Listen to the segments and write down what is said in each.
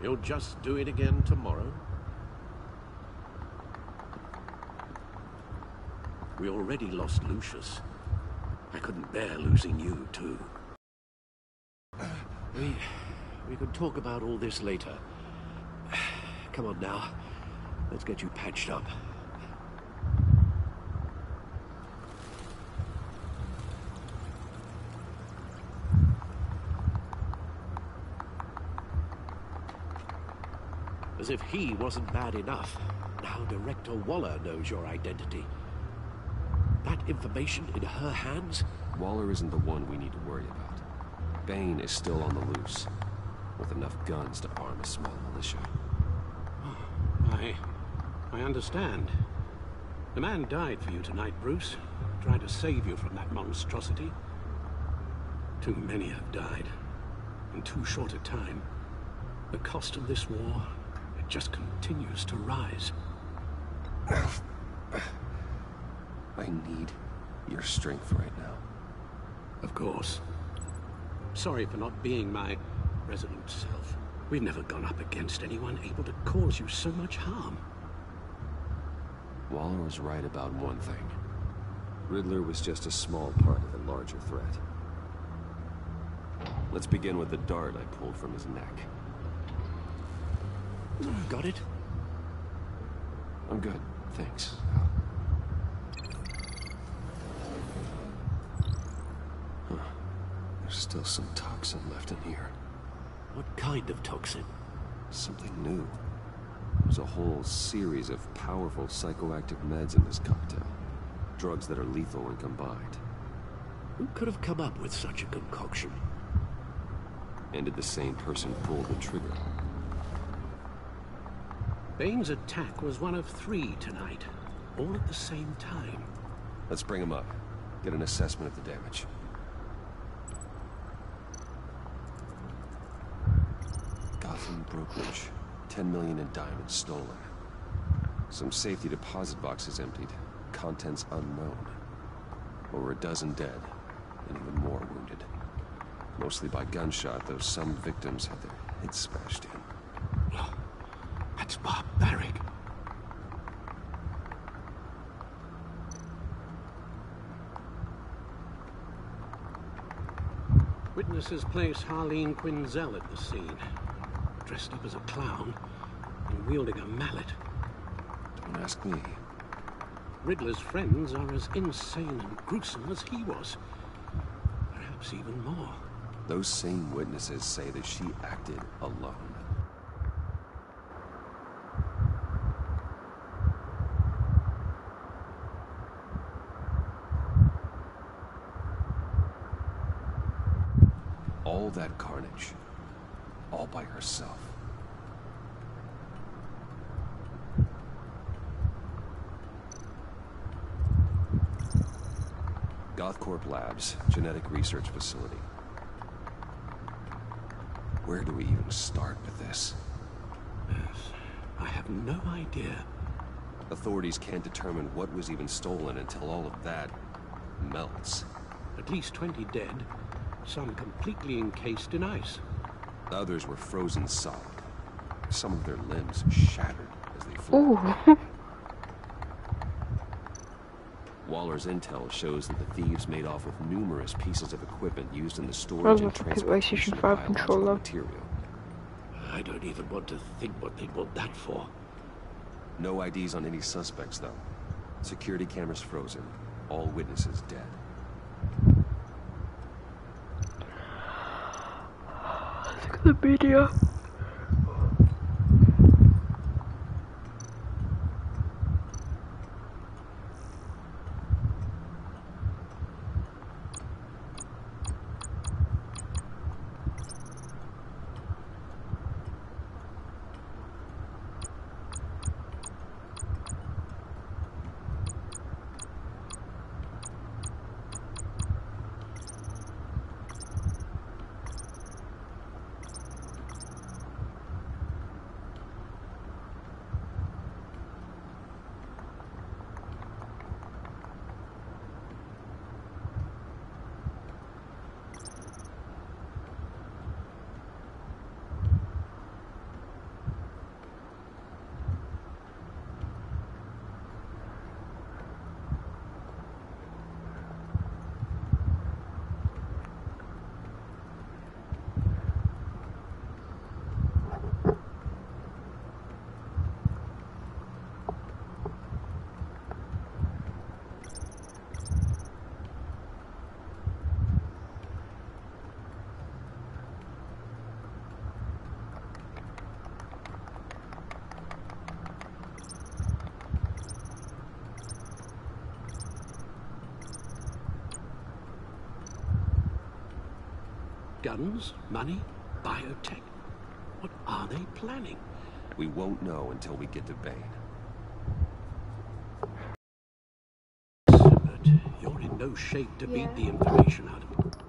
You'll just do it again tomorrow? We already lost Lucius. I couldn't bear losing you, too. We could talk about all this later. Come on now. Let's get you patched up. As if he wasn't bad enough, now Director Waller knows your identity. That information in her hands? Waller isn't the one we need to worry about. Bane is still on the loose, with enough guns to arm a small militia. I understand. The man died for you tonight, Bruce. Trying to save you from that monstrosity. Too many have died. In too short a time. The cost of this war, it just continues to rise. I need your strength right now. Of course. Sorry for not being my resolute self. We've never gone up against anyone able to cause you so much harm. Waller was right about one thing. Riddler was just a small part of a larger threat. Let's begin with the dart I pulled from his neck. Got it? I'm good, thanks. There's still some toxin left in here. What kind of toxin? Something new. There's a whole series of powerful psychoactive meds in this cocktail. Drugs that are lethal when combined. Who could have come up with such a concoction? And did the same person pull the trigger? Bane's attack was one of 3 tonight, all at the same time. Let's bring him up. Get an assessment of the damage. Gotham brokerage. 10 million in diamonds stolen. Some safety deposit boxes emptied. Contents unknown. Over a dozen dead, and even more wounded. Mostly by gunshot, though some victims had their heads smashed in. Oh, that's barbaric. Witnesses place Harleen Quinzel at the scene. Dressed up as a clown and wielding a mallet. Don't ask me. Riddler's friends are as insane and gruesome as he was. Perhaps even more. Those same witnesses say that she acted alone. All that carnage, all by herself. Gothcorp Labs, genetic research facility. Where do we even start with this? Yes, I have no idea. Authorities can't determine what was even stolen until all of that melts. At least 20 dead, some completely encased in ice. Others were frozen solid. Some of their limbs shattered as they flew. Ooh. Waller's intel shows that the thieves made off with numerous pieces of equipment used in the storage and transportation of biological material. I don't even want to think what they'd want that for. No IDs on any suspects, though. Security cameras frozen. All witnesses dead. Look at the media. Guns? Money? Biotech? What are they planning? We won't know until we get to Bane. But you're in no shape to beat the information out of it.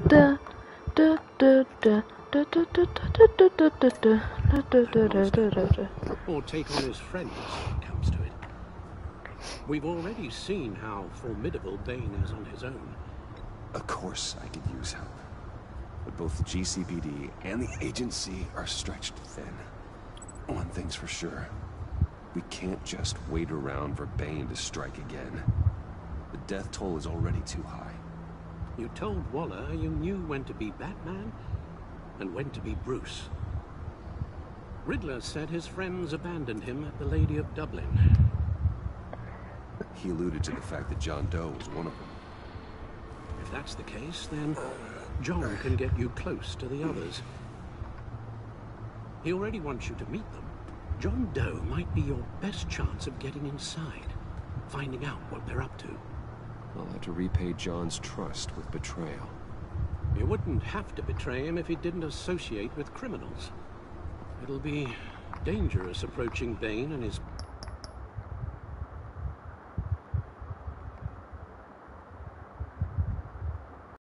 Da, da, da, da, da, da, da, da, da, da, da, da, da, da, da, da, da. Or take on his friends when it comes to it. We've already seen how formidable Bane is on his own. Of course I could use help. But both the GCPD and the agency are stretched thin. One thing's for sure. We can't just wait around for Bane to strike again. The death toll is already too high. You told Waller you knew when to be Batman and when to be Bruce. Riddler said his friends abandoned him at the Lady of Dublin. He alluded to the fact that John Doe was one of them. If that's the case, then John can get you close to the others. He already wants you to meet them. John Doe might be your best chance of getting inside, finding out what they're up to. I'll have to repay John's trust with betrayal. You wouldn't have to betray him if he didn't associate with criminals. It'll be dangerous approaching Bane and his